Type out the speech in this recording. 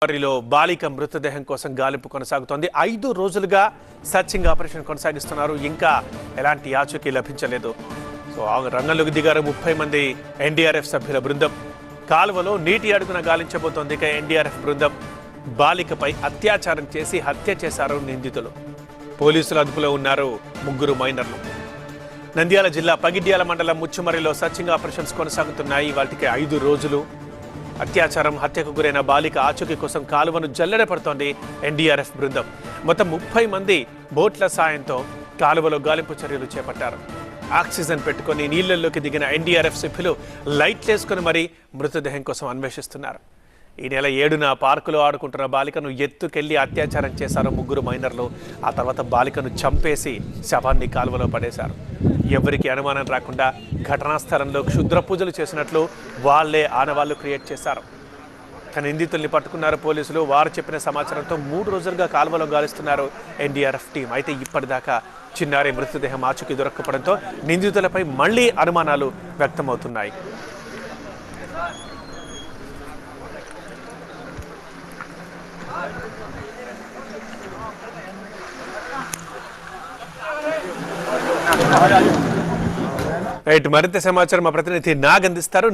వారిలో బాలిక మృతదేహం కోసం గాలింపు కొనసాగుతోంది. 5 రోజులుగా సర్చింగ్ ఆపరేషన్ కొనసాగిస్తున్నారు. ఇంకా ఎలాంటి ఆచూకీ లభించలేదు. రంగంలోకి దిగారు 30 మంది ఎన్డీఆర్ఎఫ్ సభ్యుల బృందం. కాలువలో నీటి అడుగున గాలించబోతోంది. ఇక ఎన్డీఆర్ఎఫ్ బృందం బాలికపై అత్యాచారం చేసి హత్య చేశారు నిందితులు. పోలీసుల అదుపులో ఉన్నారు 3 మైనర్లు. నంద్యాల జిల్లా పగిడ్యాల మండలం ముచ్చుమరిలో సర్చింగ్ ఆపరేషన్స్ కొనసాగుతున్నాయి. వాటికి 5 రోజులు. అత్యాచారం హత్యకు గురైన బాలిక ఆచూకీ కోసం కాలువను జల్లెడపడుతోంది ఎన్డీఆర్ఎఫ్ బృందం. మొత్తం 30 మంది బోట్ల సాయంతో కాలువలో గాలింపు చర్యలు చేపట్టారు. ఆక్సిజన్ పెట్టుకుని నీళ్లలోకి దిగిన ఎన్డీఆర్ఎఫ్ సభ్యులు లైట్లేసుకుని మరీ మృతదేహం కోసం అన్వేషిస్తున్నారు. ఈ నెల 7న పార్కులో ఆడుకుంటున్న బాలికను ఎత్తుకెళ్లి అత్యాచారం చేశారు 3 మైనర్లు. ఆ తర్వాత బాలికను చంపేసి శవాన్ని కాలువలో పడేశారు. ఎవరికి అనుమానం రాకుండా ఘటనా స్థలంలో క్షుద్ర పూజలు చేసినట్లు వాళ్లే ఆనవాళ్లు క్రియేట్ చేశారు. నిందితుల్ని పట్టుకున్నారు పోలీసులు. వారు చెప్పిన సమాచారంతో 3 రోజులుగా కాలువలో గాలిస్తున్నారు ఎన్డీఆర్ఎఫ్ టీం. అయితే ఇప్పటిదాకా చిన్నారి మృతదేహం ఆచూకీ దొరక్కపోవడంతో నిందితులపై మళ్లీ అనుమానాలు వ్యక్తమవుతున్నాయి. రైట్, మరింత సమాచారం మా ప్రతినిధి నాగ్ అందిస్తారు.